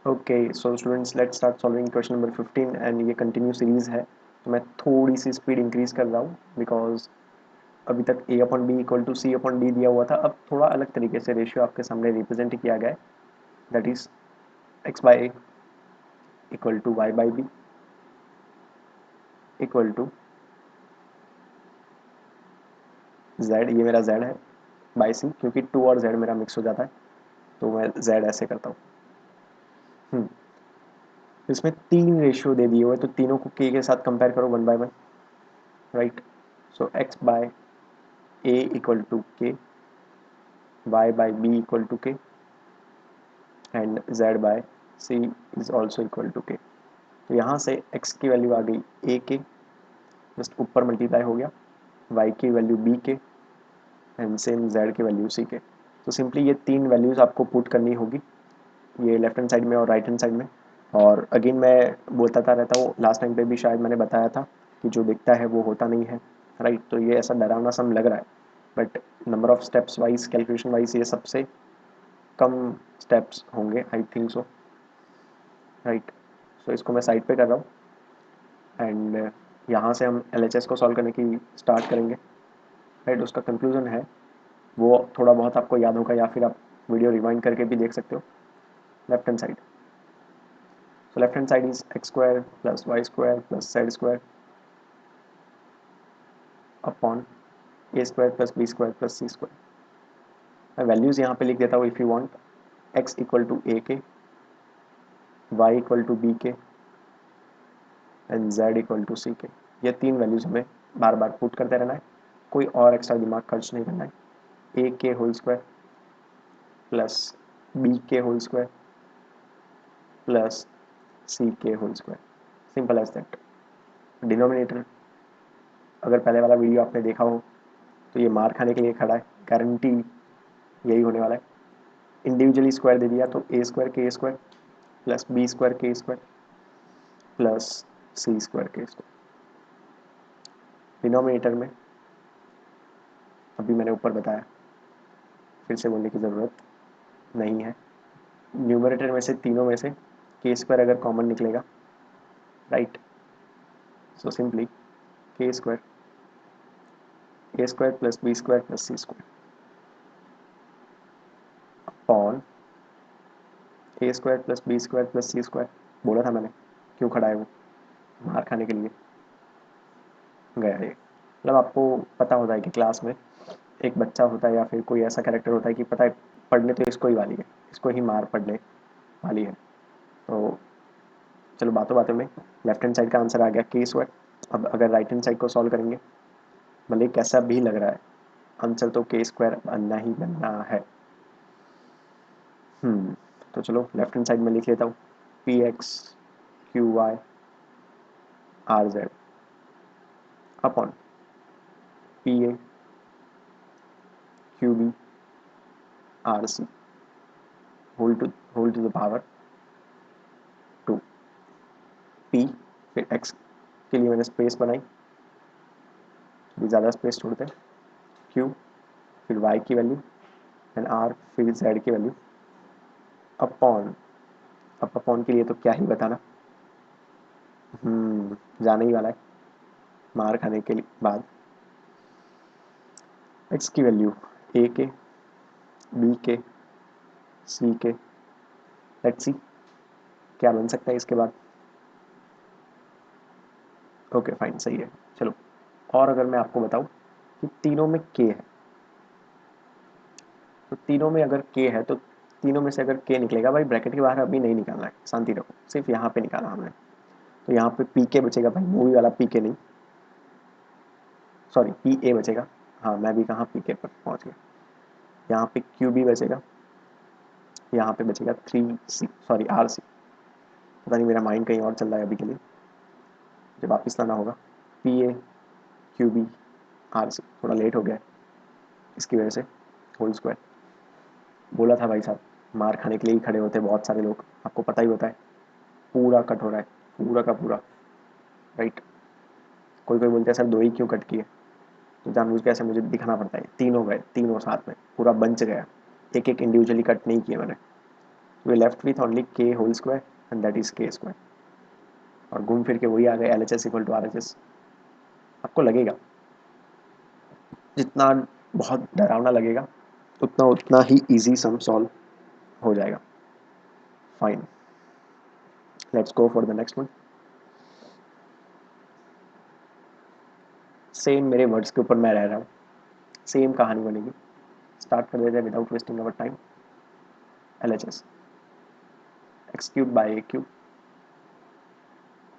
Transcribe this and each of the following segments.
Okay so students let start solving question number 15 and ये continue series है। तो मैं थोड़ी सी स्पीड इंक्रीज़ कर रहा हूँ बिकॉज अभी तक A upon B equal to C upon D दिया हुआ था। अब थोड़ा अलग तरीके से रेशियो आपके सामने रिप्रेजेंट किया गया है, that is x by a equal to y by b equal to z, ये मेरा जेड है, बाई सी, क्योंकि टू और जेड मेरा मिक्स हो जाता है तो मैं जेड ऐसे करता हूँ। इसमें तीन रेशियो दे दिए हुए तो तीनों को के साथ कंपेयर करो one by one, right. So x by a equal to k, y by b equal to k and z by c is also equal to k। तो यहाँ से x की वैल्यू आ गई a के, जस्ट ऊपर multiply हो गया, y की value b k and same z की वैल्यू c के। तो सिंपली ये तीन वैल्यूज़ आपको पुट करनी होगी, ये लेफ्ट हैंड साइड में और राइट हैंड साइड में। और अगेन मैं बोलता रहता हूँ, लास्ट टाइम पे भी शायद मैंने बताया था कि जो दिखता है वो होता नहीं है, राइट। तो ये ऐसा डरावना सम लग रहा है but number of steps wise, calculation wise ये सबसे कम स्टेप्स होंगे, आई थिंक सो, राइट। सो इसको मैं साइड पे कर रहा हूँ एंड यहाँ से हम LHS को सॉल्व करने की स्टार्ट करेंगे, राइट। उसका कंक्लूजन है वो थोड़ा बहुत आपको याद होगा या फिर आप वीडियो रिवाइंड करके भी देख सकते हो। Left hand side, so left hand side is X square plus Y square plus Z square upon A square plus B square plus C square. मैं वैल्यूज़ यहाँ पे लिख देता हूँ, if you want X equal to A के, Y equal to B के and Z equal to C K. ये तीन वैल्यूज़ हमें बार बार पुट करते रहना है, कोई और एक्स्ट्रा दिमाग खर्च नहीं करना है। ए के होल स्क्वायर प्लस बी के होल स्क्वायर प्लस सी के whole square, simple as that. Denominator, अगर पहले वाला वीडियो आपने देखा हो तो ये मार खाने के लिए खड़ा है, गारंटी यही होने वाला है। इंडिविजुअली स्क्वायर दे दिया तो ए स्क्वायर के स्क्वायर प्लस बी स्क्वायर के स्क्वायर प्लस सी स्क्वायर के स्क्वायर। डिनोमिनेटर में अभी मैंने ऊपर बताया, फिर से बोलने की ज़रूरत नहीं है। न्यूमरेटर में से तीनों में से के स्क्वायर अगर कॉमन निकलेगा, right, so simply K square A square plus B square plus C square upon A square plus B square plus C square. बोला था मैंने क्यों खड़ा है वो, मार खाने के लिए गया ये। मतलब आपको पता होता है कि क्लास में एक बच्चा होता है या फिर कोई ऐसा कैरेक्टर होता है कि पता है पढ़ने तो इसको ही वाली है, इसको ही मार पड़ने वाली है। तो चलो बातों बातों में लेफ्ट हैंड साइड का आंसर आ गया के स्क्वायर। अब अगर राइट हैंड साइड को सॉल्व करेंगे, भले कैसा भी लग रहा है, आंसर तो के स्क्वायर बनना ही बनना है। तो चलो लेफ्ट हैंड साइड में लिख लेता हूँ, p x q y r z upon p a q b r c whole to the power two. P फिर एक्स के लिए मैंने स्पेस बनाई, भी ज़्यादा स्पेस छोड़ते हैं, क्यू फिर वाई की वैल्यू एंड आर फिर जेड की वैल्यू अपॉन। अब अपॉन के लिए तो क्या ही बताना, जाने ही वाला है मार खाने के बाद। एक्स की वैल्यू ए के बी के सी के, लेट्स सी क्या बन सकता है इसके बाद। ओके फाइन, सही है। चलो और अगर मैं आपको बताऊं कि तीनों में के है, तो तीनों में अगर के है तो तीनों में से अगर के निकलेगा, भाई ब्रैकेट के बाहर अभी नहीं निकालना है, शांति रखो, सिर्फ यहाँ पे निकाला हमने। तो यहाँ पे पी के बचेगा भाई, मूवी वाला पी के नहीं, सॉरी पी ए बचेगा। हाँ मैं भी कहाँ पी के पर पहुँच गया। यहाँ पे क्यू बी बचेगा, यहाँ पे बचेगा three c, sorry r c, पता नहीं मेरा माइंड कहीं और चल रहा है अभी के लिए, जब वापस लाना होगा। P a q b r c, थोड़ा लेट हो गया इसकी वजह से, होल स्क्वायर। बोला था भाई साहब मार खाने के लिए ही खड़े होते हैं बहुत सारे लोग, आपको पता ही होता है। पूरा कट हो रहा है, पूरा का पूरा, राइट। कोई कोई बोलते हैं सर दो ही क्यों कट किए, तो जानबूझ के ऐसे मुझे दिखाना पड़ता है, तीनों गए, तीनों साथ में पूरा बंच गया, एक एक इंडिविजुअली कट नहीं किए मैंने। We left with only k whole square and that is k square, और घूम फिर के वही आ गए LHS इक्वल टू RHS। आपको लगेगा जितना बहुत डरावना लगेगा उतना उतना ही इजी सम सॉल्व हो जाएगा। Fine, let's go for the next one. Same मेरे वर्ड्स के ऊपर मैं रह रहा हूँ, सेम कहानी बनेगी। स्टार्ट कर देते हैं without wasting our time. LHS x cube by a cube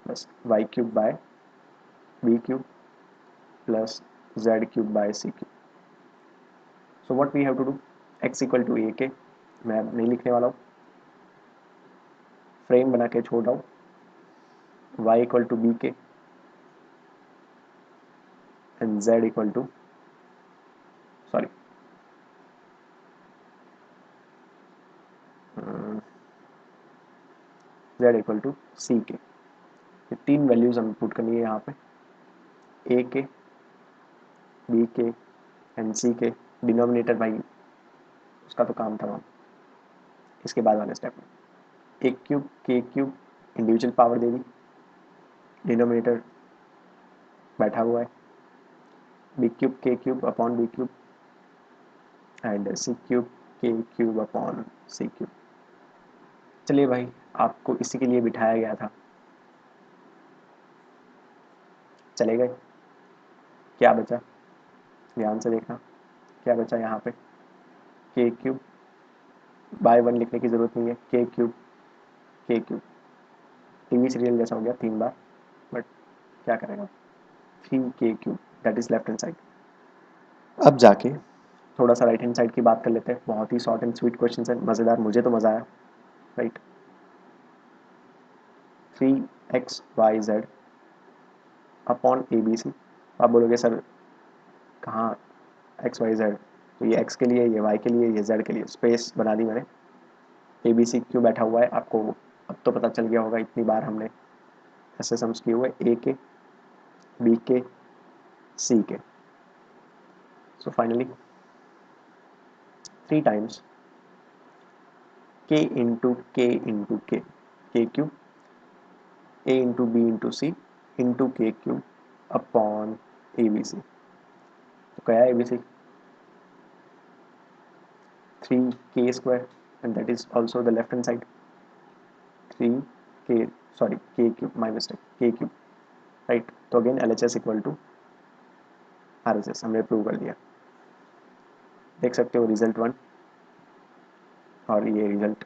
plus y cube by b cube plus z cube by c cube. So what we have to do, x equal to a k मैं नहीं लिखने वाला हूँ, frame बना के छोड़ रहा हूँ। y equal to b k and z equal to sorry z equal to c k. ये तीन वैल्यूज हम पुट करनी है यहाँ पे, a के b के एंड c के। डिनोमिनेटर भाई उसका तो काम तमाम। इसके बाद वाले स्टेप में a cube k cube individual power they the, denominator बैठा हुआ है, b cube k cube upon b cube and c cube k cube upon c cube. चलिए भाई, आपको इसी के लिए बिठाया गया था, चले गए। क्या बचा, ध्यान से देखना, क्या बचा यहाँ पे, k क्यूब बाय 1 लिखने की ज़रूरत नहीं है, k cube k cube. TV serial जैसा हो गया 3 बार, बट क्या करेगा, 3k cube that is left hand side. अब जाके थोड़ा सा राइट हैंड साइड की बात कर लेते हैं। बहुत ही शॉर्ट एंड स्वीट क्वेश्चन है, मज़ेदार, मुझे तो मज़ा आया। Right, 3xyz upon ABC। आप बोलोगे सर कहाँ XYZ, तो ये x के लिए, ये y के लिए, ये z के लिए, स्पेस बना दी मैंने। ABC क्यों बैठा हुआ है आपको अब तो पता चल गया होगा, इतनी बार हमने ऐसे सम्स किए हुए, a के b K c K. So finally 3 times k into k cube a into b into c into k cube upon ABC। तो क्या है ABC, 3k square and that is also the left hand side, 3k sorry k cube, my mistake, k cube. Right, तो again LHS equal to RHS हमने prove कर दिया। देख सकते हो रिजल्ट 1 और ये रिजल्ट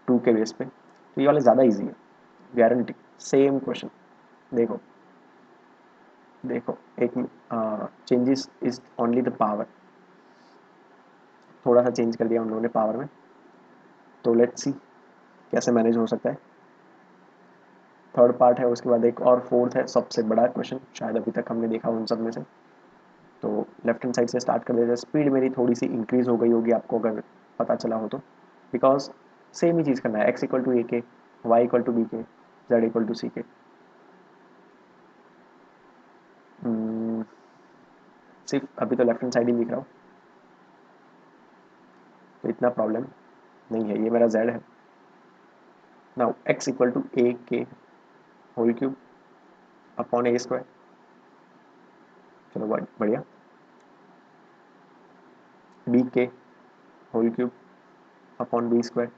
2 के बेस पे, तो ये वाले ज़्यादा इजी है, गारंटी। सेम क्वेश्चन, देखो देखो एक changes is only the power, थोड़ा सा चेंज कर दिया उन लोगों ने पावर में। तो लेट्स सी कैसे मैनेज हो सकता है। थर्ड पार्ट है, उसके बाद एक और फोर्थ है, सबसे बड़ा क्वेश्चन शायद अभी तक हमने देखा उन सब में से। तो लेफ्ट हैंड साइड से स्टार्ट कर देते हैं। स्पीड मेरी थोड़ी सी इंक्रीज हो गई होगी आपको अगर पता चला हो तो, बिकॉज सेम ही चीज़ करना है, x इक्वल टू ए के, Y equal to B k, Z equal to C के। सिर्फ अभी तो लेफ्ट हैंड साइड ही लिख रहा हूँ, तो इतना प्रॉब्लम नहीं है, ये मेरा z है। Now x equal to A के whole cube upon A square, चलो बढ़िया, बी के whole cube upon B square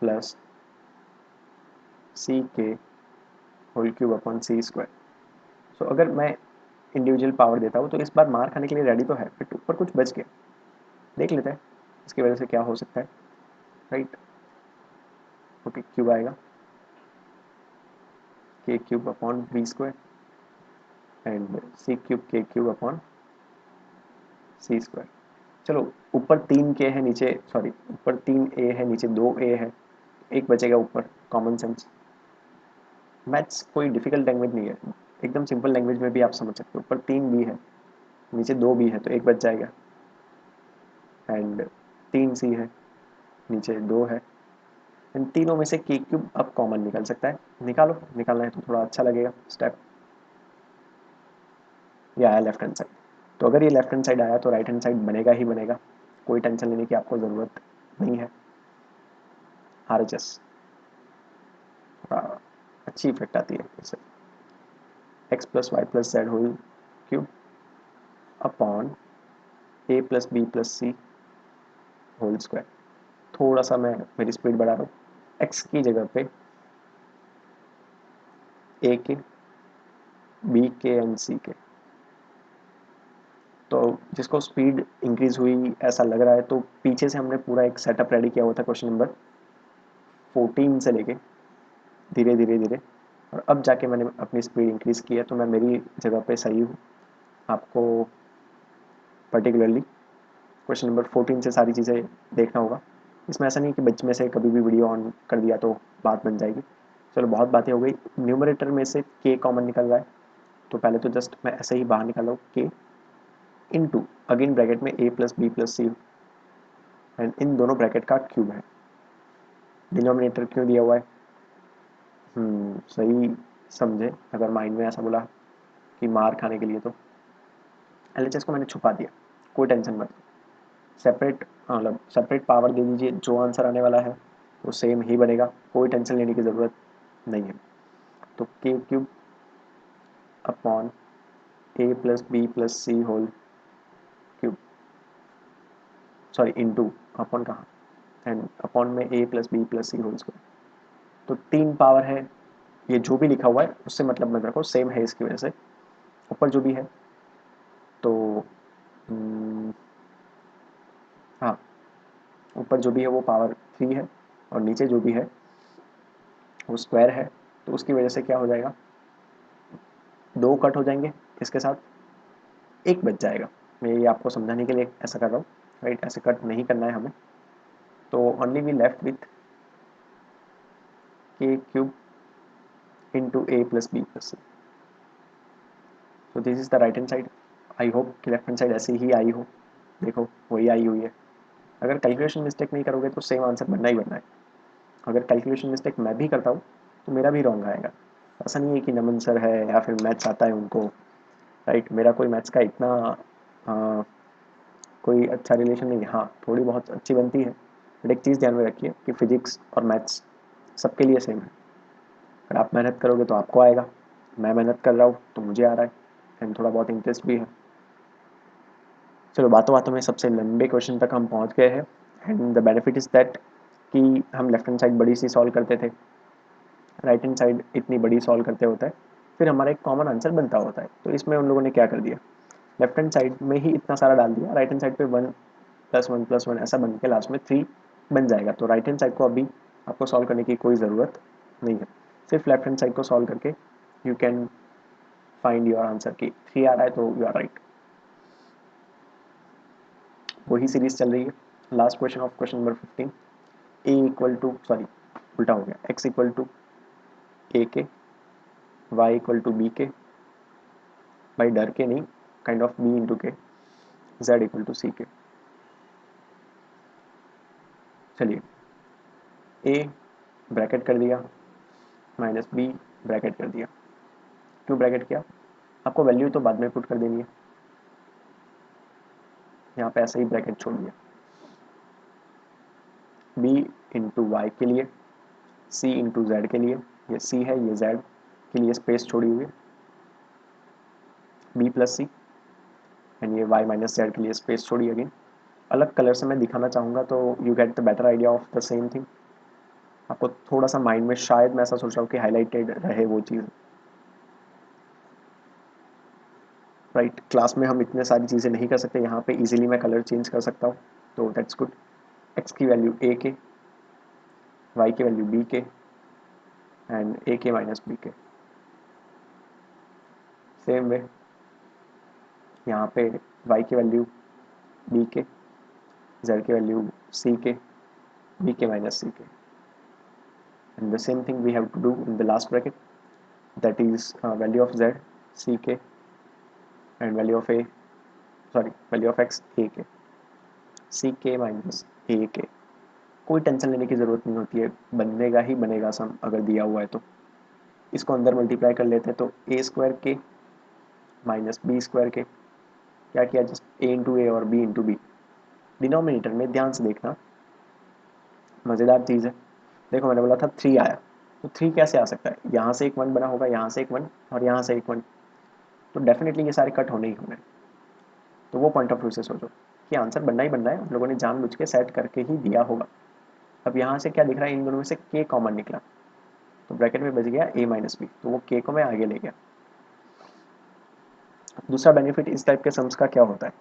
plus सी के होल क्यूब अपॉन सी स्क्वायर। सो अगर मैं इंडिविजुअल पावर देता हूँ तो इस बार मार खाने के लिए रेडी तो है, फिर ऊपर कुछ बच गया, देख लेते हैं इसकी वजह से क्या हो सकता है। राइट, ओके, क्यूब आएगा k cube upon B square and c cube k cube upon C square. चलो ऊपर 3k है, नीचे सॉरी ऊपर 3a है, नीचे 2a है, एक बचेगा ऊपर, कॉमन सेंस। मैथ्स कोई डिफिकल्ट लैंग्वेज नहीं है, एकदम सिंपल लैंग्वेज में भी आप समझ सकते हो। ऊपर 3b है, नीचे 2b है, तो एक बच जाएगा एंड 3c है, नीचे 2 है। इन तीनों में से के क्यूब अब कॉमन निकल सकता है, निकालो, निकालना है तो थोड़ा अच्छा लगेगा स्टेप। ये आया लेफ्ट हैंड साइड, तो अगर ये लेफ्ट हैंड साइड आया तो राइट हैंड साइड बनेगा ही बनेगा, कोई टेंशन लेने की आपको ज़रूरत नहीं है। RHS, अच्छी इफेक्ट आती है इससे। X plus Y plus Z whole cube upon A plus B plus C whole square. थोड़ा सा मैं मेरी स्पीड बढ़ा रहा हूँ। एक्स की जगह पे ए के, बी के एंड सी के। तो जिसको स्पीड इंक्रीज हुई ऐसा लग रहा है, तो पीछे से हमने पूरा एक सेटअप रेडी किया हुआ था क्वेश्चन नंबर 14 से लेके धीरे धीरे धीरे, और अब जाके मैंने अपनी स्पीड इंक्रीज की है, तो मैं मेरी जगह पे सही हूँ। आपको पर्टिकुलरली क्वेश्चन नंबर 14 से सारी चीज़ें देखना होगा। इसमें ऐसा नहीं कि बीच में से कभी भी वीडियो ऑन कर दिया तो बात बन जाएगी। चलो बहुत बातें हो गई। न्यूमरेटर में से के कॉमन निकल रहा है, तो पहले तो जस्ट मैं ऐसे ही बाहर निकाला हूँ के इनटू अगेन ब्रैकेट में A plus B plus C, and इन दोनों ब्रैकेट का क्यूब है। डिनोमिनेटर क्यों दिया हुआ है? सही समझे अगर माइंड में ऐसा बोला कि मार खाने के लिए, तो एलएचएस को मैंने छुपा दिया, कोई टेंशन मत। सेपरेट मतलब सेपरेट पावर दे दीजिए, जो आंसर आने वाला है वो सेम ही बनेगा, कोई टेंशन लेने की ज़रूरत नहीं है। तो K cube upon A plus B plus C whole cube, sorry into, upon कहाँ, एंड अपॉन में A plus B plus C whole square. तो 3 पावर है, ये जो भी लिखा हुआ है उससे मतलब मत रखो, सेम है इसकी वजह से। ऊपर जो भी है तो हाँ, ऊपर जो भी है वो पावर 3 है, और नीचे जो भी है वो स्क्वायर है, तो उसकी वजह से क्या हो जाएगा, 2 कट हो जाएंगे, इसके साथ 1 बच जाएगा। मैं ये आपको समझाने के लिए ऐसा कर रहा हूँ, राइट? ऐसे कट नहीं करना है हमें। तो ओनली वी लेफ्ट विथ के क्यूब इंटू ए प्लस बी प्लस सी। तो this is the right hand side. I hope कि लेफ्ट हैंड साइड ऐसी ही आई हो। देखो वही आई हुई है। अगर कैलकुलेशन मिस्टेक नहीं करोगे तो सेम आंसर बनना ही बनना है। अगर कैलकुलेशन मिस्टेक मैं भी करता हूँ तो मेरा भी रॉन्ग आएगा। ऐसा नहीं है कि नमन सर है या फिर मैथ्स आता है उनको, राइट? मेरा कोई मैथ्स का इतना कोई अच्छा रिलेशन नहीं है। हाँ, थोड़ी बहुत अच्छी बनती है, बट एक चीज़ ध्यान में रखिए कि फिजिक्स और मैथ्स सबके लिए सेम है। अगर आप मेहनत करोगे तो आपको आएगा, मैं मेहनत कर रहा हूँ तो मुझे आ रहा है, एंड थोड़ा बहुत इंटरेस्ट भी है। चलो बातों बातों में सबसे लंबे क्वेश्चन तक हम पहुँच गए हैं, and the benefit is that कि हम लेफ्ट हैंड साइड बड़ी सी सॉल्व करते थे, राइट हैंड साइड इतनी बड़ी सॉल्व करते होता है, फिर हमारा एक कॉमन आंसर बनता होता है। तो इसमें उन लोगों ने क्या कर दिया, लेफ्ट हैंड साइड में ही इतना सारा डाल दिया, राइट हैंड साइड पे 1 + 1 + 1 ऐसा बन के लास्ट में 3 बन जाएगा। तो राइट हैंड साइड को अभी आपको सॉल्व करने की कोई ज़रूरत नहीं है, सिर्फ लेफ्ट हैंड साइड को सॉल्व करके you can find your answer की 3 आ रहा है तो यू आर राइट। वही सीरीज चल रही है। Last question of question number 15, a equal to, sorry उल्टा हो गया, एक्स इक्वल टू ए के, वाई इक्वल टू बी के, भाई डर के नहीं, काइंड ऑफ बी इंटू के, जेड इक्वल टू सी के। चलिए, ए ब्रैकेट कर दिया माइनस बी ब्रैकेट कर दिया। क्यों ब्रैकेट किया? आपको वैल्यू तो बाद में पुट कर देनी है, यहाँ पे ऐसे ही ब्रैकेट छोड़ दिया। बी इंटू वाई के लिए, सी इंटू जेड के लिए, ये सी है ये जेड के लिए स्पेस छोड़ी हुई है, बी प्लस सी, एंड ये वाई माइनस जेड के लिए स्पेस छोड़ी अगेन। अलग कलर से मैं दिखाना चाहूँगा तो you get the better idea of the same thing. आपको थोड़ा सा माइंड में शायद मैं ऐसा सोच रहा हूँ कि हाईलाइटेड रहे वो चीज़, राइट? क्लास में हम इतने सारी चीज़ें नहीं कर सकते, यहाँ पे इजीली मैं कलर चेंज कर सकता हूँ, तो दैट्स गुड। एक्स की वैल्यू ए के, वाई की वैल्यू बी के, and a k minus b k. Same way यहाँ पे वाई की वैल्यू बी के, जेड की value c k, b k minus c k, and the same thing we have to do in the last bracket, that is value of z ck and value of a, sorry value of x a k, ck minus A K. कोई tension लेने की ज़रूरत नहीं होती है, बनेगा ही बनेगा सम अगर दिया हुआ है तो। इसको अंदर मल्टीप्लाई कर लेते हैं, तो ए square K minus b square के, क्या किया, जस्ट ए इंटू ए और बी इंटू बी। डिनोमिनेटर में ध्यान से देखना, मज़ेदार चीज़ है, देखो मैंने बोला था 3 आया, तो 3 कैसे आ सकता है, यहाँ से एक 1 बना होगा, यहाँ से एक 1 और यहाँ से एक 1, तो डेफिनेटली ये सारे कट होने ही होने। तो वो पॉइंट ऑफ व्यू से सोचो कि आंसर बनना ही बनना है, हम लोगों ने जानबूझ के सेट करके ही दिया होगा। अब यहाँ से क्या दिख रहा है, इन दोनों में से के कॉमन निकला, तो ब्रैकेट में बच गया a माइनस बी, तो वो के को मैं आगे ले गया। दूसरा बेनिफिट इस टाइप के सम्स का क्या होता है,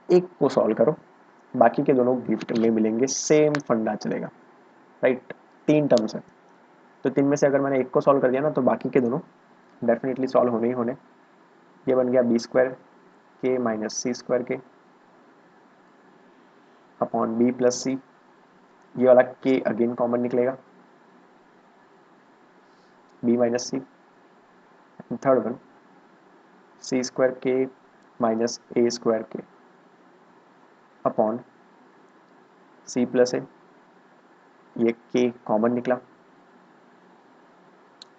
एक को सॉल्व करो, बाकी के दोनों गिफ्ट में मिलेंगे, सेम फंडा चलेगा, राइट। 3 टर्म्स है, तो 3 में से अगर मैंने एक को सॉल्व कर दिया ना, तो बाकी के दोनों डेफिनेटली सॉल्व होने ही होने। ये बन गया बी स्क्वायर के माइनस सी square K upon B plus C, ये वाला के अगेन कॉमन निकलेगा, B minus C. Third one C square K minus A square K upon C plus A, ये K common निकला,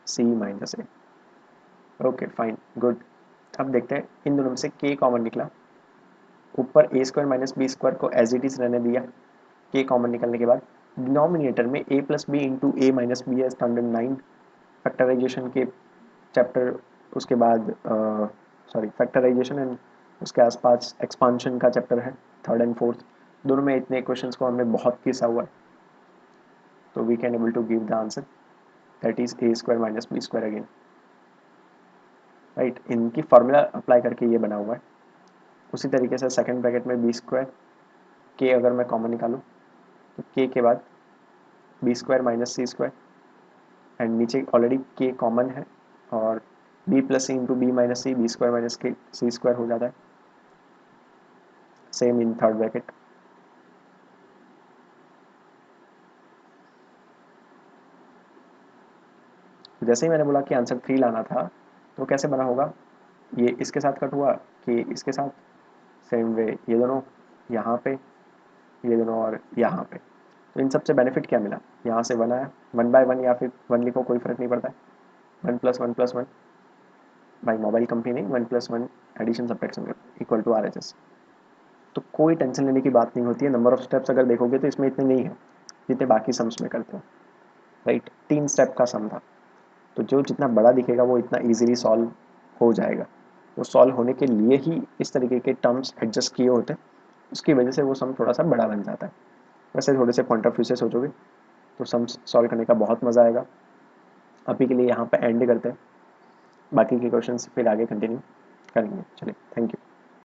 C minus A. Okay fine good. अब देखते हैं, इन दोनों में से के कॉमन निकला, ऊपर ए स्क्वायर माइनस बी स्क्वायर को एज इट इज रहने दिया, के कॉमन निकलने के बाद डिनोमिनेटर में A plus B into A minus B है, स्टैंडर्ड 9 फैक्टराइजेशन के चैप्टर, उसके बाद सॉरी फैक्टराइजेशन एंड उसके आसपास एक्सपांशन का चैप्टर है, थर्ड एंड फोर्थ, दोनों में इतने क्वेश्चंस को हमने बहुत किया हुआ है, तो we can able to give the answer that is a square minus b square again, right. इनकी फार्मूला अप्लाई करके ये बना हुआ है। उसी तरीके से सेकंड ब्रैकेट में बी स्क्वायर के अगर मैं कॉमन निकालूँ, तो के के बाद b square minus C square, and नीचे ऑलरेडी के कॉमन है, और b plus c into b minus c, b square minus k c square हो जाता है, सेम इन थर्ड ब्रैकेट। जैसे ही मैंने बोला कि आंसर 3 लाना था, तो कैसे बना होगा, ये इसके साथ कट हुआ, कि इसके साथ, सेम वे ये दोनों यहाँ पे, ये दोनों और यहाँ पे। तो इन सबसे बेनिफिट क्या मिला, यहाँ से 1 आया, 1/1 या फिर 1 लिखो कोई फर्क नहीं पड़ता है, 1 + 1 + 1, भाई मोबाइल कंपनी नहीं, 1 + 1 addition subtraction equal to RHS। तो कोई टेंशन लेने की बात नहीं होती है, नंबर ऑफ स्टेप्स अगर देखोगे तो इसमें इतने नहीं है जितने बाकी सम्स में करते हैं, राइट। 3 स्टेप का सम था, तो जो जितना बड़ा दिखेगा वो इतना ईजिली सॉल्व हो जाएगा। वो सॉल्व होने के लिए ही इस तरीके के टर्म्स एडजस्ट किए होते हैं, उसकी वजह से वो सम थोड़ा सा बड़ा बन जाता है। वैसे थोड़े से पॉइंट ऑफ व्यू से सोचोगे तो सम सॉल्व करने का बहुत मज़ा आएगा। अभी के लिए यहाँ पे एंड करते हैं, बाकी के क्वेश्चंस फिर आगे कंटिन्यू करेंगे। चलिए, थैंक यू।